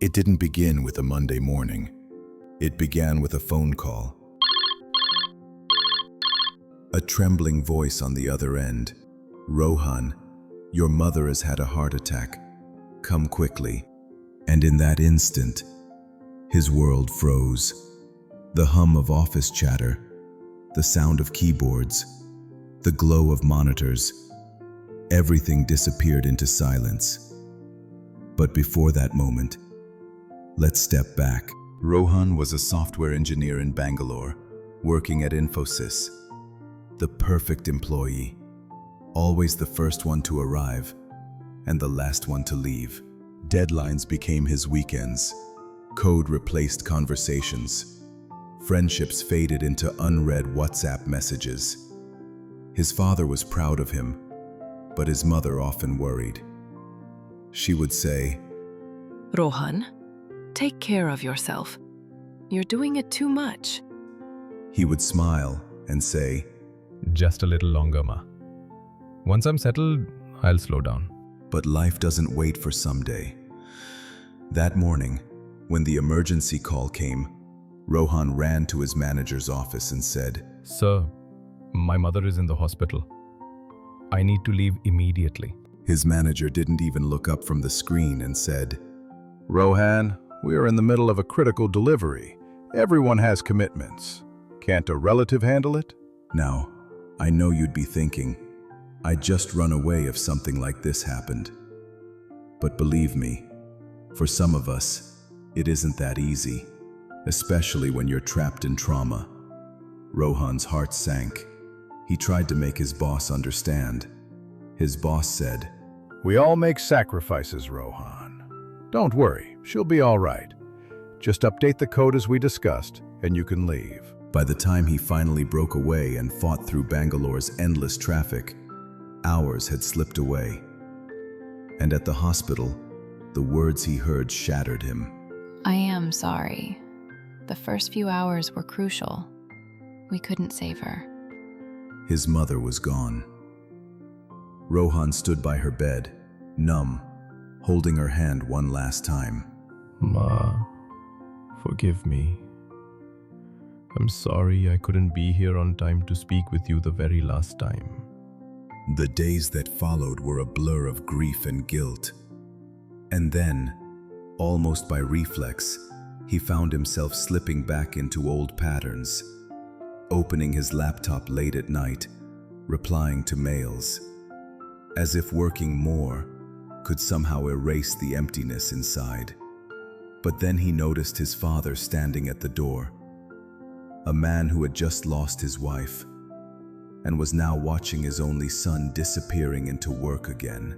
It didn't begin with a Monday morning. It began with a phone call. A trembling voice on the other end. "Rohan, your mother has had a heart attack. Come quickly." And in that instant, his world froze. The hum of office chatter, the sound of keyboards, the glow of monitors, everything disappeared into silence. But before that moment, let's step back. Rohan was a software engineer in Bangalore, working at Infosys. The perfect employee, always the first one to arrive and the last one to leave. Deadlines became his weekends. Code replaced conversations. Friendships faded into unread WhatsApp messages. His father was proud of him, but his mother often worried. She would say, Rohan, take care of yourself. You're doing it too much. He would smile and say, Just a little longer, Ma. Once I'm settled, I'll slow down. But life doesn't wait for someday. That morning, when the emergency call came, Rohan ran to his manager's office and said, Sir, my mother is in the hospital. I need to leave immediately. His manager didn't even look up from the screen and said, Rohan, we are in the middle of a critical delivery. Everyone has commitments. Can't a relative handle it? Now, I know you'd be thinking, I'd just run away if something like this happened. But believe me, for some of us, it isn't that easy, especially when you're trapped in trauma. Rohan's heart sank. He tried to make his boss understand. His boss said, We all make sacrifices, Rohan. Don't worry, she'll be all right. Just update the code as we discussed, and you can leave. By the time he finally broke away and fought through Bangalore's endless traffic, hours had slipped away. And at the hospital, the words he heard shattered him. I am sorry. The first few hours were crucial. We couldn't save her. His mother was gone. Rohan stood by her bed, numb, holding her hand one last time. Ma, forgive me. I'm sorry I couldn't be here on time to speak with you the very last time. The days that followed were a blur of grief and guilt. And then, almost by reflex, he found himself slipping back into old patterns, opening his laptop late at night, replying to mails, as if working more could somehow erase the emptiness inside. But then he noticed his father standing at the door, a man who had just lost his wife and was now watching his only son disappearing into work again.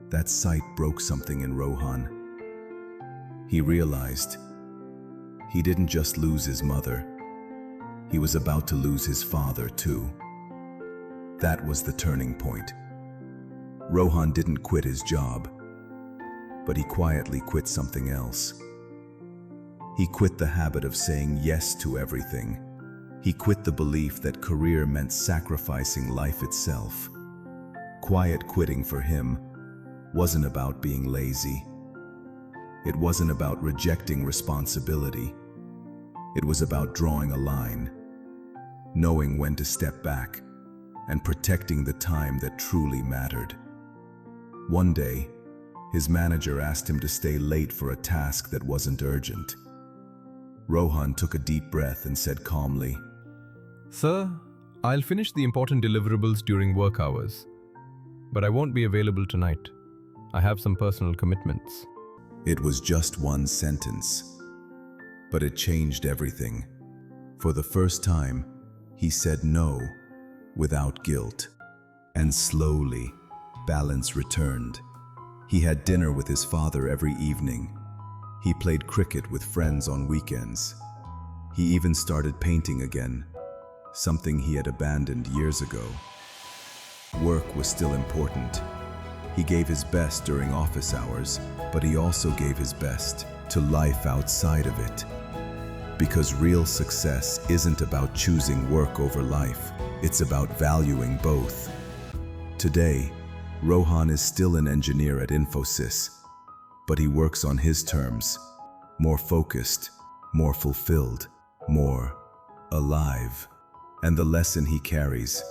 That sight broke something in Rohan. He realized he didn't just lose his mother, he was about to lose his father too. That was the turning point. Rohan didn't quit his job, but he quietly quit something else. He quit the habit of saying yes to everything. He quit the belief that career meant sacrificing life itself. Quiet quitting for him wasn't about being lazy. It wasn't about rejecting responsibility. It was about drawing a line, knowing when to step back, and protecting the time that truly mattered. One day, his manager asked him to stay late for a task that wasn't urgent. Rohan took a deep breath and said calmly, Sir, I'll finish the important deliverables during work hours, but I won't be available tonight. I have some personal commitments. It was just one sentence, but it changed everything. For the first time, he said no without guilt. And slowly, balance returned. He had dinner with his father every evening. He played cricket with friends on weekends. He even started painting again, something he had abandoned years ago. Work was still important. He gave his best during office hours, but he also gave his best to life outside of it. Because real success isn't about choosing work over life, it's about valuing both. Today, Rohan is still an engineer at Infosys, but he works on his terms, more focused, more fulfilled, more alive. And the lesson he carries,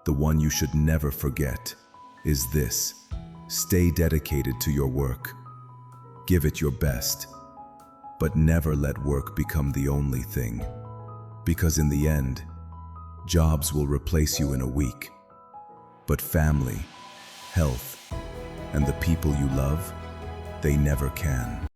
the one you should never forget, is this: stay dedicated to your work. Give it your best, but never let work become the only thing. Because in the end, jobs will replace you in a week, but family, health, and the people you love, they never can.